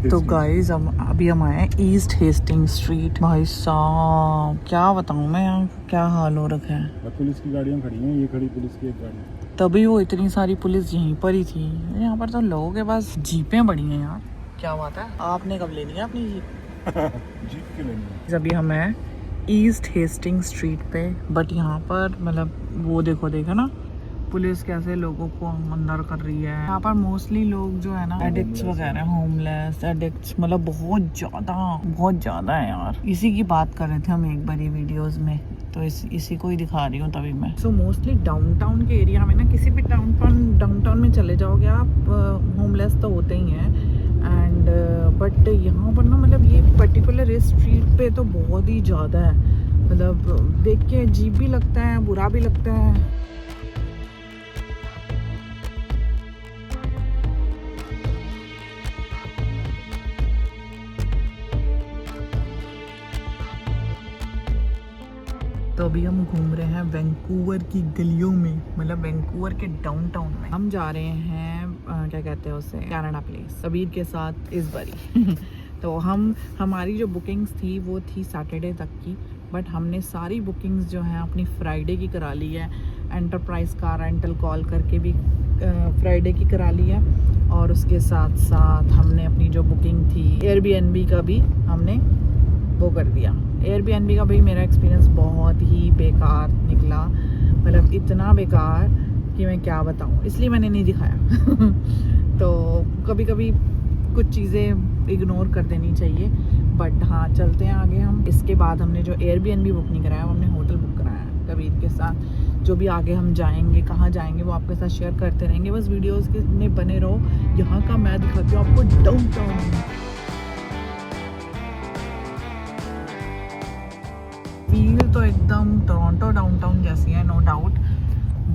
तो गाइस अभी हम आए हैं ईस्ट हेस्टिंग स्ट्रीट। भाई साहब क्या बताऊं मैं, यहाँ क्या हाल हो रखा है। पुलिस की गाड़ियाँ खड़ी हैं, ये खड़ी पुलिस की एक गाड़ी, तभी वो इतनी सारी पुलिस यहीं पर ही थी। यहाँ पर तो लोगों के पास जीपें बड़ी हैं यार, क्या बात है। आपने कब लेनी है अपनी जीप? जीप क्यों लेनी है? अभी हम हैं ईस्ट हेस्टिंग स्ट्रीट पे, बट यहाँ पर मतलब वो देखो ना पुलिस कैसे लोगों को अंदर कर रही है। यहाँ पर मोस्टली लोग जो है ना एडिक्ट्स वगैरह, होमलेस एडिक्ट्स, मतलब बहुत ज्यादा है यार। इसी की बात कर रहे थे हम एक बारी वीडियोस में, तो इसी को ही दिखा रही हूँ तभी मैं। सो मोस्टली डाउनटाउन के एरिया में ना, किसी भी डाउनटाउन में चले जाओगे आप, होमलेस तो होते ही हैं। एंड बट यहाँ पर ना मतलब ये पर्टिकुलर इस स्ट्रीट पे तो बहुत ही ज़्यादा है। मतलब देख के अजीब भी लगता है, बुरा भी लगता है। तो अभी हम घूम रहे हैं वैंकूवर की गलियों में, मतलब वैंकूवर के डाउनटाउन में। हम जा रहे हैं क्या कहते हैं उसे, कनाडा प्लेस, कबीर के साथ इस बारी। तो हमारी जो बुकिंग्स थी वो थी सैटरडे तक की, बट हमने सारी बुकिंग्स जो हैं अपनी फ्राइडे की करा ली है। एंटरप्राइज कार रेंटल कॉल करके भी फ्राइडे की करा ली है, और उसके साथ साथ हमने अपनी जो बुकिंग थी एयरबीएनबी का भी हमने वो कर दिया। एयरबीएनबी का भाई मेरा एक्सपीरियंस बहुत ही बेकार निकला, मतलब इतना बेकार कि मैं क्या बताऊं, इसलिए मैंने नहीं दिखाया। तो कभी कभी कुछ चीज़ें इग्नोर कर देनी चाहिए। बट हाँ, चलते हैं आगे हम। इसके बाद हमने जो एयरबीएनबी बुक नहीं कराया, हमने होटल बुक कराया है कबीर के साथ। जो भी आगे हम जाएंगे, कहाँ जाएंगे, वो आपके साथ शेयर करते रहेंगे। बस वीडियोज़ में बने रहो। यहाँ का मैं दिखाती हूँ आपको डाउनटाउन। फील तो एकदम टोरंटो डाउनटाउन जैसी है, नो डाउट,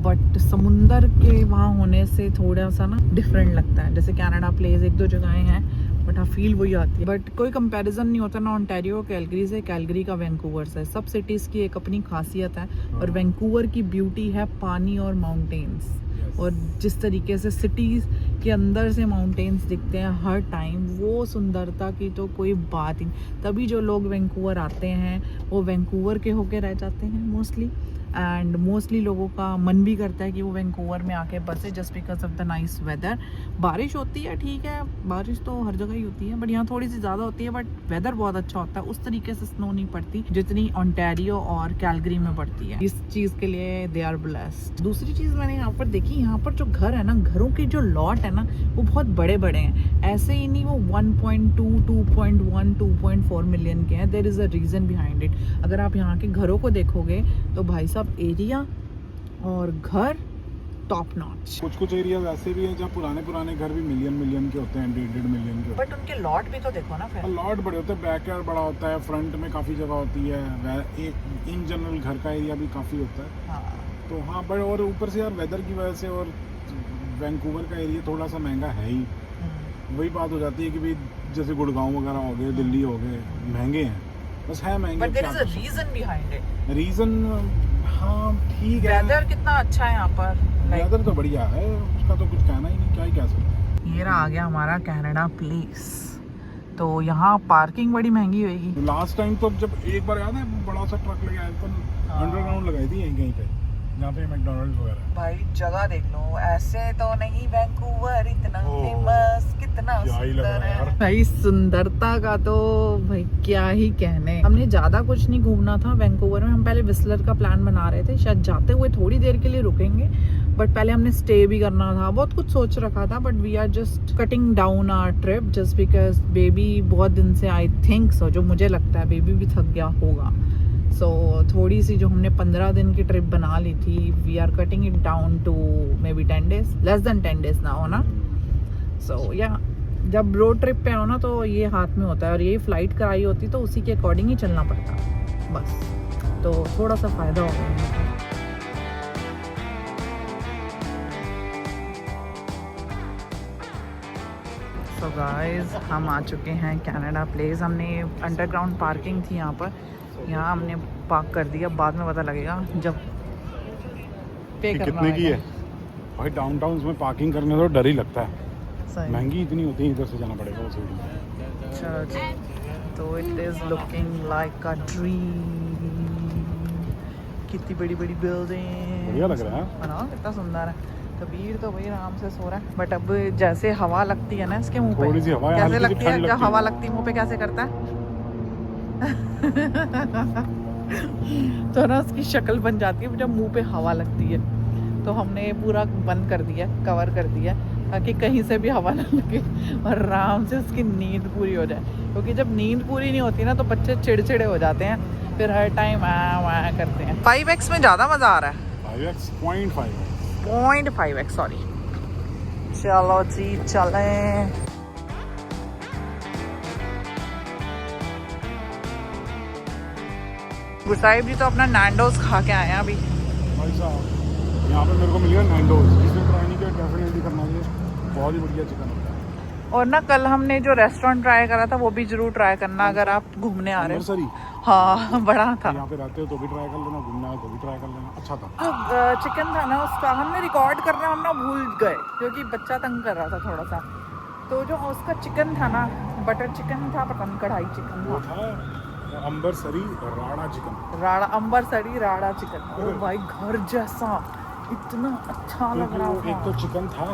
बट समुंदर के वहाँ होने से थोड़ा सा ना डिफरेंट लगता है। जैसे कनाडा प्लेस एक दो जगहें हैं, बट हाँ फील वही आती है। बट कोई कंपैरिजन नहीं होता ना ओंटारियो कैलगरी से, कैलगरी का वैंकूवर से। सब सिटीज़ की एक अपनी खासियत है, और वैंकूवर की ब्यूटी है पानी और माउंटेन्स। और जिस तरीके से सिटीज़ के अंदर से माउंटेन्स दिखते हैं हर टाइम, वो सुंदरता की तो कोई बात ही नहीं। तभी जो लोग वैंकूवर आते हैं वो वैंकूवर के होके रह जाते हैं मोस्टली। एंड मोस्टली लोगों का मन भी करता है कि वो वैंकूवर में आके बसे, just because of the nice weather. बारिश होती है, ठीक है, बारिश तो हर जगह ही होती है, बट यहाँ थोड़ी सी ज़्यादा होती है। बट वेदर बहुत अच्छा होता है, उस तरीके से स्नो नहीं पड़ती जितनी ओंटारियो और कैलगरी में पड़ती है। इस चीज़ के लिए दे आर ब्लेस्ड। दूसरी चीज़ मैंने यहाँ पर देखी, यहाँ पर जो घर है ना, घरों के जो लॉट है ना, वो बहुत बड़े बड़े हैं। ऐसे ही नहीं वो 1.2, 2.1, 2.4 मिलियन के हैं। There is a reason behind it. अगर आप यहाँ के घरों को देखोगे तो भाई साहब एरिया और घर टॉप नॉच। कुछ एरिया वैसे भी हैं जहाँ पुराने घर भी मिलियन के होते हैं, 1.5 मिलियन के। बट उनके लॉट भी तो देखो ना फिर। लॉट बड़े होते हैं, बैकयार्ड बड़ा होता है, फ्रंट में काफ़ी जगह होती है, इन जनरल घर का एरिया भी काफ़ी होता है। हाँ। तो हाँ, बड़े, और ऊपर से यार वेदर की वजह से, और वैंकूवर का एरिया थोड़ा सा महंगा है ही। वही बात हो जाती है कि भाई जैसे गुड़गांव वगैरह हो गए, दिल्ली हो गए, महंगे हैं, बस है महंगे। But there is a reason behind it. Reason, हाँ ठीक है। वेदर कितना अच्छा है यहाँ पर, वेदर तो बढ़िया है, उसका तो कुछ कहना ही नहीं, क्या ही कह सकते। ये रहा आ गया हमारा कनाडा प्लेस। तो यहाँ पार्किंग बड़ी महंगी होगी। लास्ट टाइम तो जब एक बार याद है, बड़ा सा ट्रक लगा तो अंडरग्राउंड लगाई थी यहीं कहीं पे, जहाँ पे मैकडॉनल्ड्स वगैरह। भाई जगह देख लो, ऐसे तो नहीं वैंकूवर इतना फेमस, कितना सुंदर है भाई। सुंदरता का तो भाई क्या ही कहने। हमने ज्यादा कुछ नहीं घूमना था वैंकूवर में। हम पहले विस्लर का प्लान बना रहे थे, शायद जाते हुए थोड़ी देर के लिए रुकेंगे, बट पहले हमने स्टे भी करना था, बहुत कुछ सोच रखा था। But we are just cutting down our trip just because baby बहुत दिन से, आई थिंक सो, जो मुझे लगता है बेबी भी थक गया होगा। सो थोड़ी सी जो हमने 15 दिन की ट्रिप बना ली थी, we are cutting it down to maybe 10 days, less than 10 days ना हो ना। सो या जब रोड ट्रिप पे आओ ना तो ये हाथ में होता है, और यही फ्लाइट कराई होती तो उसी के अकॉर्डिंग ही चलना पड़ता बस, तो थोड़ा सा फ़ायदा हो गया। तो गाइस हम आ चुके हैं कनाडा प्लेस। हमने अंडरग्राउंड पार्किंग थी यहाँ पर, यहाँ हमने पार्क कर दिया। बाद में पता लगेगा जब पे करना कितने की है। भाई डाउनटाउन में पार्किंग करने तो डर ही लगता है, सही। महंगी इतनी होती है, इधर से जाना पड़ेगा उसे। चलो जी, तो it is looking like a dream. कितनी बड़ी बड़ी बिल्डिंग, बढ़िया लग रहा है ना, कितना सुंदर है। कबीर तो भाई आराम से सो रहा है, बट अब जैसे हवा लगती है ना इसके मुंह पे, थोड़ी सी हवा है, कैसे हल्की सी लगती है, ठंड क्या लगती हवा है। लगती है मुंह पे कैसे करता है तो ना उसकी शक्ल बन जाती है जब मुंह पे हवा लगती है। तो हमने पूरा बंद कर दिया, कवर कर दिया, ताकि कहीं से भी हवा ना लगे और आराम से उसकी नींद पूरी हो जाए। क्योंकि जब नींद पूरी नहीं होती ना तो बच्चे चिड़चिड़े हो जाते हैं, फिर हर टाइम आ करते हैं। 5x में ज़्यादा मज़ा आ रहा है। 5x 0.5 0.5x sorry. चलो जी चलें। गुसाइब जी तो अपना नैंडोज खा के आए हैं अभी। भाई साहब यहाँ पे मेरे को मिल गया नैंडोज, जिसमें ट्राई नहीं किया डेफिनेटली करना चाहिए, बहुत ही बढ़िया चिकन होता है। और ना कल हमने जो रेस्टोरेंट ट्राई करा था वो भी जरूर ट्राई करना अगर आप घूमने आ रहे हो। नर्सरी हाँ बड़ा था। यहाँ पे रहते हो तो भी ट्राई कर लेना, घूमना है तो भी ट्राई कर लेना, अच्छा था। चिकन था ना उसका हमने रिकॉर्ड करना हम ना भूल गए क्योंकि बच्चा तंग कर रहा था थोड़ा सा। तो जो उसका चिकन था ना, बटर चिकन था, पता नहीं कढ़ाई चिकन वो था, था अंबरसरी राड़ा चिकन, राड़ा अंबरसरी राड़ा चिकन। ओ भाई घर जैसा, इतना अच्छा लग रहा क्योंकि था। एक तो चिकन था,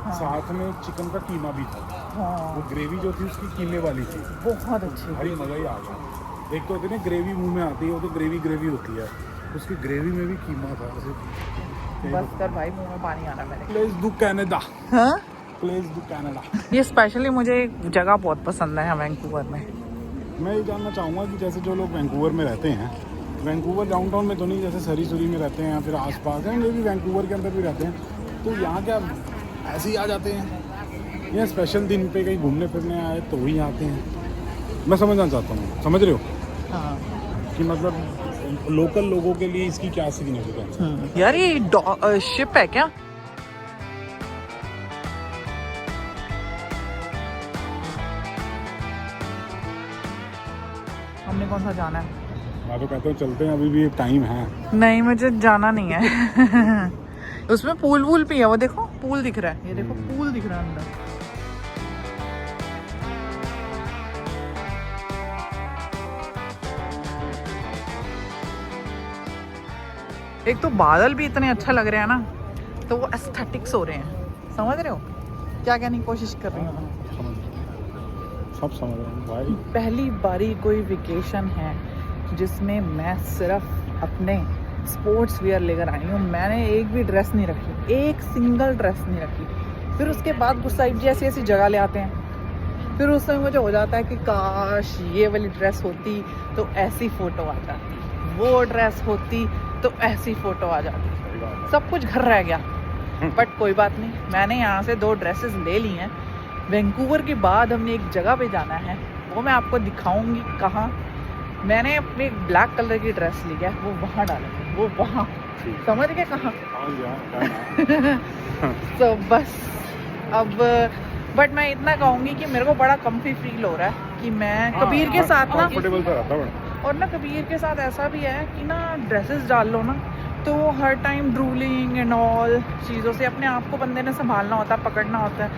हाँ। साथ में चिकन का कीमा भी था। हाँ वो ग्रेवी जो थी उसकी कीमे वाली थी, बहुत अच्छी। भाई मज़ा ही आ गया। एक तो होती है ना ग्रेवी मुंह में आती है, वो तो ग्रेवी होती है, उसकी ग्रेवी में भी कीमा था ऐसे। बस कर भाई, मुंह में पानी आ रहा है मेरे। प्लेस डू कनाडा, हाँ प्लेस डू कनाडा। ये स्पेशली मुझे एक जगह बहुत पसंद है वैंकूवर में। मैं ये जानना चाहूँगा कि जैसे जो लोग वैंकूवर में रहते हैं, वैंकूवर डाउनटाउन में तो नहीं, जैसे सरी में रहते हैं या फिर आसपास हैं, ये भी वैंकूवर के अंदर भी रहते हैं, तो यहाँ क्या ऐसे ही आ जाते हैं या स्पेशल दिन पे कहीं घूमने फिरने आए तो ही आते हैं? मैं समझना चाहता हूँ, समझ रहे हो हाँ कि मतलब लोकल लोगों के लिए इसकी क्या सिग्निफिकेंस है? यार ये शिप है क्या? हमने कौन सा जाना है? मैं तो कहता हूँ चलते हैं, अभी भी टाइम है। नहीं मुझे जाना नहीं है उसमें पूल वूल भी है, वो देखो पूल दिख रहा है, ये देखो पूल दिख रहा है अंदर। एक तो बादल भी इतने अच्छा लग रहे हैं ना, तो वो एस्थेटिक्स हो रहे हैं, समझ रहे हो क्या कहने की कोशिश कर रही हूँ? सब समझ रहे हैं भाई। पहली बारी कोई वेकेशन है जिसमें मैं सिर्फ अपने स्पोर्ट्स वियर लेकर आई हूँ। मैंने एक भी ड्रेस नहीं रखी, एक सिंगल ड्रेस नहीं रखी। फिर उसके बाद गुस्साइब जी ऐसी ऐसी जगह ले आते हैं, फिर उस समय मुझे हो जाता है कि काश ये वाली ड्रेस होती तो ऐसी फ़ोटो आ जाती, वो ड्रेस होती तो ऐसी फ़ोटो आ जाती। सब कुछ घर रह गया, बट कोई बात नहीं, मैंने यहाँ से 2 ड्रेसेस ले ली हैं। वैंकूवर के बाद हमने एक जगह पे जाना है, वो मैं आपको दिखाऊंगी कहाँ। मैंने अपनी एक ब्लैक कलर की ड्रेस ली है, वो वहाँ डालेंगे, वो वहाँ, समझ गए कहाँ? तो बस अब बट मैं इतना कहूँगी कि मेरे को बड़ा कम्फी फील हो रहा है कि मैं कबीर के साथ ना, कंफर्टेबल तो रहता है। और ना कबीर के साथ ऐसा भी है कि ना ड्रेसेस डाल लो ना तो हर टाइम ड्रूलिंग एंड ऑल चीज़ों से अपने आप को बंदे ने संभालना होता है, पकड़ना होता है,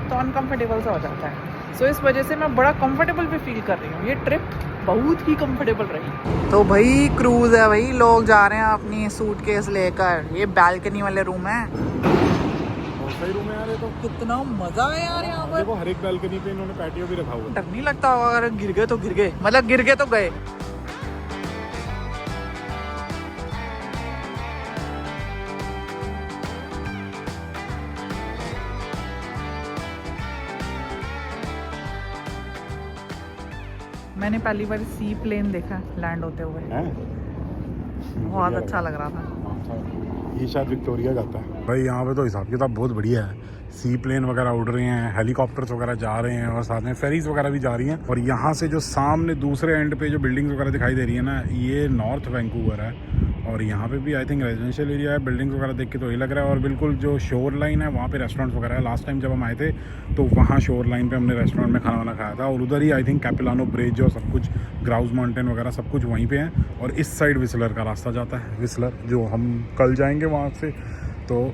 तो अनकम्फर्टेबल सा हो जाता है। सो इस वजह से मैं बड़ा कंफर्टेबल भी फील कर रही हूँ। ये ट्रिप बहुत ही कंफर्टेबल रही। तो भाई क्रूज है भाई, लोग जा रहे हैं अपनी सूटकेस लेकर। ये बालकनी वाले रूम है, सही रूम है यार ये तो। कितना मजा है यार यहाँ पर। देखो हर एक बालकनी पे इन्होंने पैटियो भी रखा हुआ है। डर नहीं लगता अगर गिर गए तो गिर गए, मतलब गिर गए तो गए। मैंने पहली बार सी प्लेन देखा लैंड होते हुए, बहुत अच्छा लग रहा था। ये शायद विक्टोरिया जाता है भाई। यहाँ पे तो हिसाब किताब बहुत बढ़िया है, सी प्लेन वगैरह उड़ रहे हैं, हेलीकॉप्टर्स वगैरह जा रहे हैं और साथ में फेरीज वगैरह भी जा रही हैं। और यहाँ से जो सामने दूसरे एंड पे जो बिल्डिंग्स वगैरह दिखाई दे रही है ना, ये नॉर्थ वैंकूवर है। और यहाँ पे भी आई थिंक रेजिडेंशियल एरिया है। बिल्डिंग्स वगैरह देख के तो ये लग रहा है। और बिल्कुल जो शोर लाइन है वहाँ पे रेस्टोरेंट्स वगैरह है। लास्ट टाइम जब हम आए थे तो वहाँ शोर लाइन पे हमने रेस्टोरेंट में खाना वाना खाया था। और उधर ही आई थिंक कैपिलानो ब्रिज और सब कुछ, ग्राउज माउंटेन वगैरह सब कुछ वहीं पे है। और इस साइड विस्लर का रास्ता जाता है, विस्लर जो हम कल जाएंगे वहाँ से। तो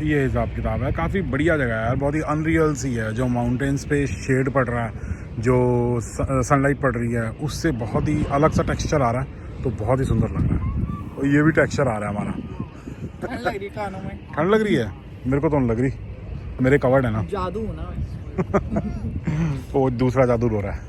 ये हिसाब किताब है, काफ़ी बढ़िया जगह है यार, बहुत ही अनरियल सी है। जो माउंटेन्स पे शेड पड़ रहा है, जो सनलाइट पड़ रही है उससे बहुत ही अलग सा टेक्सचर आ रहा है, तो बहुत ही सुंदर लग रहा है। और ये भी टेक्सचर आ रहा है हमारा। ठंड लग रही है कानों में। ठंड लग रही है? मेरे को तो नहीं लग रही, मेरे कवर्ड है ना। जादू ना वो दूसरा जादू हो रहा है।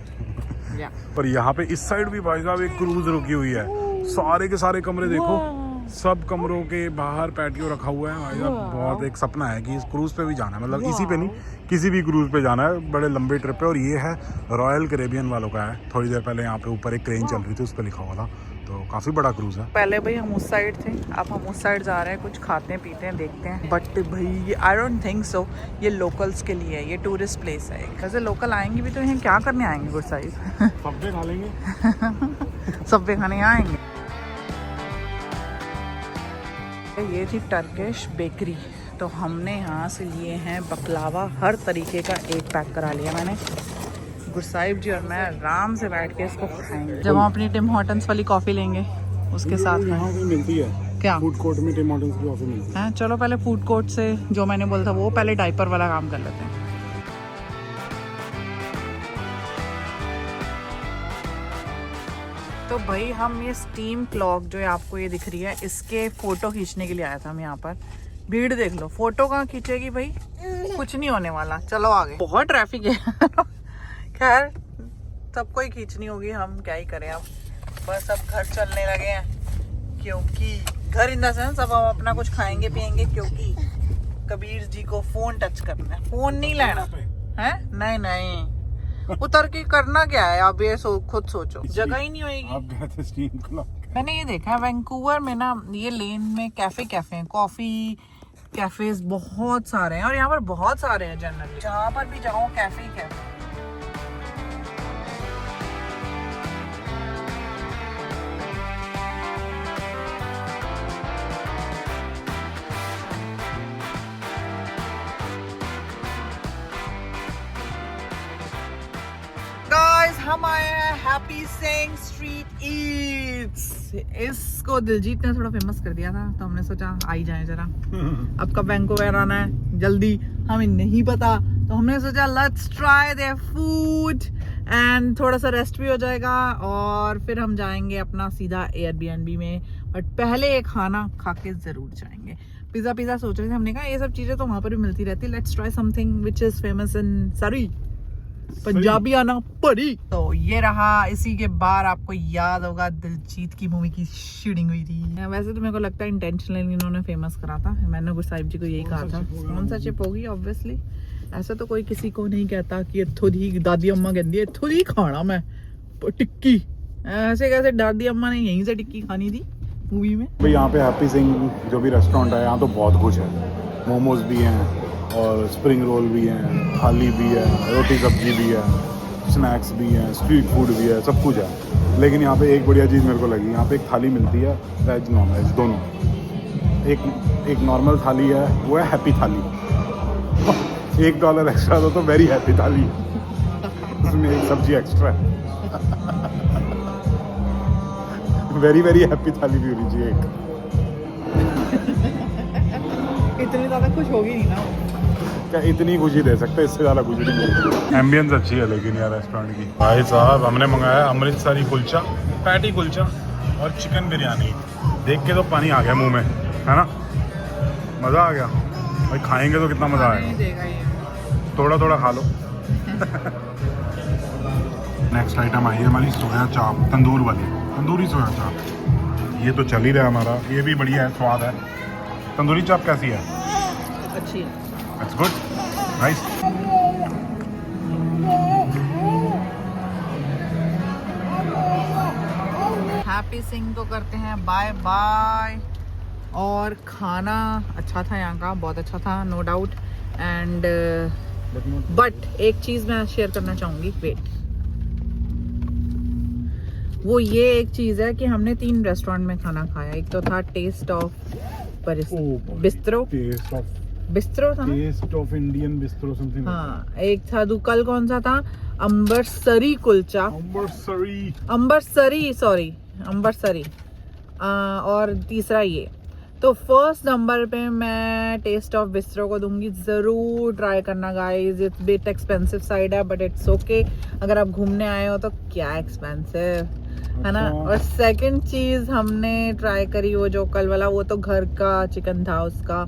या पर यहाँ पे इस साइड भी भाई साहब एक क्रूज रुकी हुई है। सारे के सारे कमरे देखो, सब कमरों के बाहर पैटियो रखा हुआ है भाई साहब। बहुत एक सपना है कि इस क्रूज पे भी जाना है, मतलब इसी पे नहीं किसी भी क्रूज पे जाना है। बड़े लंबे ट्रिप पे। और ये है रॉयल कैरेबियन वालों का है। थोड़ी देर पहले यहाँ पे ऊपर एक क्रेन चल रही थी, उस पर लिखा हुआ था, तो काफ़ी बड़ा क्रूज है। पहले भाई हम उस साइड थे, अब हम उस साइड जा रहे हैं, कुछ खाते हैं पीते हैं देखते हैं। बट भाई ये आई डोंट थिंक सो ये लोकल्स के लिए है, ये टूरिस्ट प्लेस है। वैसे लोकल आएंगे भी तो यहाँ क्या करने आएंगे गुरसाहिब? सबवे खा लेंगे। सबवे खाने यहाँ आएंगे। ये थी टर्किश बेकरी, तो हमने यहाँ से लिए हैं बकलावा। हर तरीके का एक पैक करा लिया मैंने। गुरसाहिब जी और मैं आराम से बैठ के इसको खाएंगे। जब हम अपनी टिम हॉर्टन्स वाली कॉफ़ी लेंगे उसके साथ यहाँ पे मिलती है क्या फूड कोर्ट में टिम हॉर्टन्स की कॉफी मिलती है। चलो पहले फूड कोर्ट से जो मैंने बोला था वो पहले डाइपर वाला काम कर लेते हैं। तो भाई हम ये स्टीम क्लॉक जो है आपको ये दिख रही है, इसके फोटो खींचने के लिए आया था हम यहाँ पर। भीड़ देख लो, फोटो कहाँ खींचेगी भाई, कुछ नहीं होने वाला। चलो आगे, बहुत ट्रैफिक है। खैर सबको ही खींचनी होगी, हम क्या ही करें अब। बस अब घर चलने लगे हैं, क्योंकि घर इन द सेंस अब हम अपना कुछ खाएंगे पिएंगे, क्योंकि कबीर जी को फोन टच करना है। फोन नहीं लेना है, नहीं नहीं उतर के करना क्या है अब ये खुद सोचो, जगह ही नहीं होगी। आप गए थे स्टीम क्लॉक? मैंने ये देखा है वैंकूवर में ना, ये लेन में कैफे हैं, कॉफी कैफेज बहुत सारे हैं, और यहाँ पर बहुत सारे हैं। जनरली जहाँ पर भी जाओ कैफे ही कैफे। हम आए हैं हैप्पी सिंह स्ट्रीट ईट्स। इसको दिलजीत ने थोड़ा फेमस कर दिया था, तो हमने सोचा आ ही जाए जरा। अब कब वैंकूवर आना है जल्दी हमें नहीं पता, तो हमने सोचा let's try their food and थोड़ा सा रेस्ट भी हो जाएगा, और फिर हम जाएंगे अपना सीधा एयरबीएनबी में। बट पहले एक खाना खा के जरूर जाएंगे। पिज़्ज़ा सोच रहे थे, हमने कहा ये सब चीज़ें तो वहाँ पर भी मिलती रहती, let's try something which is famous in सरी, पंजाबी आना पड़ी। तो ये रहा। इसी के बाद आपको याद होगा दिलजीत की मूवी की शूटिंग हुई थी। वैसे तो मेरे को लगता है इंटेंशनली इन्होंने फेमस करा था। मैंने गुरसाहिब जी को यही कहा था, कौन सा चिप होगी ऑब्वियसली। ऐसा तो कोई किसी को नहीं कहता कि इत्थों दी दादी अम्मा कहती है इत्थों दी खाना मैं टिक्की, ऐसे कैसे दादी अम्मा ने यहीं से टिक्की खानी थी मूवी में। भाई यहाँ पे हैप्पी सिंह जो भी रेस्टोरेंट है, यहाँ तो बहुत कुछ है। मोमोज भी हैं और स्प्रिंग रोल भी हैं, थाली भी है, रोटी सब्जी भी है, स्नैक्स भी हैं, स्ट्रीट फूड भी है, सब कुछ है। लेकिन यहाँ पे एक बढ़िया चीज़ मेरे को लगी, यहाँ पे एक थाली मिलती है वेज नॉन वेज दोनों। एक नॉर्मल थाली है, वो है हैप्पी थाली। $1 एक्स्ट्रा दो तो वेरी हैप्पी थाली, उसमें एक सब्जी एक्स्ट्रा है। वेरी वेरी हैप्पी थाली भी होनी चाहिए एक। इतनी ज़्यादा खुश होगी नहीं ना, क्या इतनी खुशी दे सकते, इससे ज़्यादा खुशी नहीं मिलती। एम्बियंस अच्छी है लेकिन यार रेस्टोरेंट की। भाई साहब हमने मंगाया अमृतसरी कुलचा, पैटी कुलचा और चिकन बिरयानी। देख के तो पानी आ गया मुंह में, है ना, मज़ा आ गया भाई। खाएंगे तो कितना मज़ा आएगा, थोड़ा थोड़ा खा लो। नेक्स्ट आइटम आई है हमारी सोया चाप, तंदूर वाली, तंदूरी सोया चाप। ये तो चल ही रहा है हमारा, ये भी बढ़िया है, स्वाद है। तंदूरी चाप कैसी है? अच्छी है, That's good. Nice. Happy Singh को करते हैं बाय बाय। और खाना अच्छा था यहाँ का, बहुत अच्छा था नो डाउट। एंड बट एक चीज़ मैं शेयर करना चाहूँगी, वेट, वो ये एक चीज़ है कि हमने 3 रेस्टोरेंट में खाना खाया। एक तो था टेस्ट ऑफ बिस्ट्रो, बिस्ट्रो था, taste of Indian bistro something. हाँ, एक था कल कौन सा था, अमृतसरी कुलचा, अमृतसरी, और तीसरा ये। तो फर्स्ट नंबर पे मैं टेस्ट ऑफ बिस्ट्रो को दूंगी, ज़रूर ट्राई करना guys. It's bit expensive side है बट इट्स ओके, अगर आप घूमने आए हो तो क्या एक्सपेंसिव है ना। और सेकंड चीज़ हमने ट्राई करी वो जो कल वाला, वो तो घर का चिकन था उसका।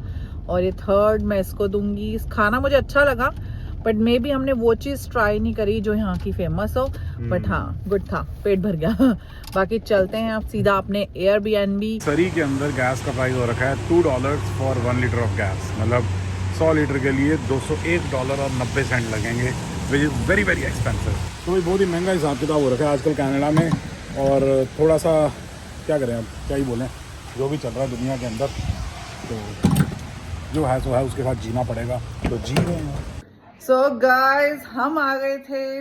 और ये थर्ड मैं इसको दूंगी। खाना मुझे अच्छा लगा बट मे बी हमने वो चीज़ ट्राई नहीं करी जो यहाँ की फेमस हो, बट हाँ गुड था, पेट भर गया। बाकी चलते हैं आप सीधा अपने एयरबीएनबी। सरी के अंदर गैस का प्राइस हो रखा है $2 फॉर 1 लीटर ऑफ गैस, मतलब 100 लीटर के लिए $201.90 लगेंगे, which is very very expensive. तो भाई बहुत ही महंगा हिसाब किताब हो रखा है आजकल कनाडा में। और थोड़ा सा क्या करें अब, क्या ही बोलें, जो भी चल रहा है दुनिया के अंदर, तो जो है सो है, उसके साथ जीना पड़ेगा, तो जी रहे हैं। सो गाइस हम आ गए थे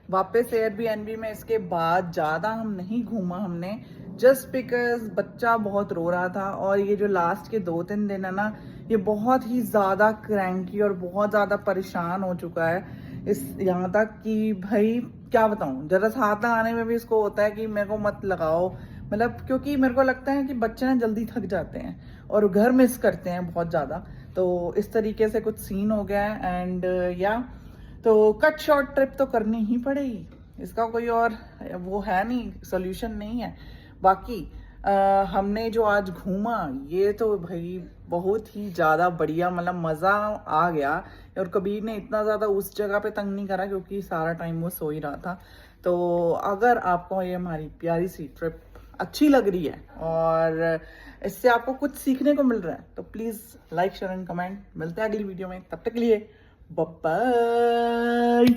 वापस एयरबीएनबी में। इसके बाद ज़्यादा हम नहीं घूमा हमने, जस्ट बिकॉज बच्चा बहुत रो रहा था। और ये जो लास्ट के 2-3 दिन है ना, ये बहुत ही ज़्यादा क्रैंकी और बहुत ज़्यादा परेशान हो चुका है। इस यहाँ तक कि भाई क्या बताऊँ, ज़रा हाथ लगाने में भी इसको होता है कि मेरे को मत लगाओ, मतलब क्योंकि मेरे को लगता है कि बच्चे ना जल्दी थक जाते हैं और घर मिस करते हैं बहुत ज़्यादा। तो इस तरीके से कुछ सीन हो गया है एंड या तो कट शॉर्ट ट्रिप तो करनी ही पड़ेगी, इसका कोई और वो है नहीं, सोल्यूशन नहीं है। बाकी हमने जो आज घूमा ये तो भाई बहुत ही ज़्यादा बढ़िया, मतलब मज़ा आ गया। और कबीर ने इतना ज़्यादा उस जगह पे तंग नहीं करा क्योंकि सारा टाइम वो सो ही रहा था। तो अगर आपको ये हमारी प्यारी सी ट्रिप अच्छी लग रही है और इससे आपको कुछ सीखने को मिल रहा है तो please like share and comment. मिलते हैं अगली वीडियो में, तब तक के लिए बाय बाय।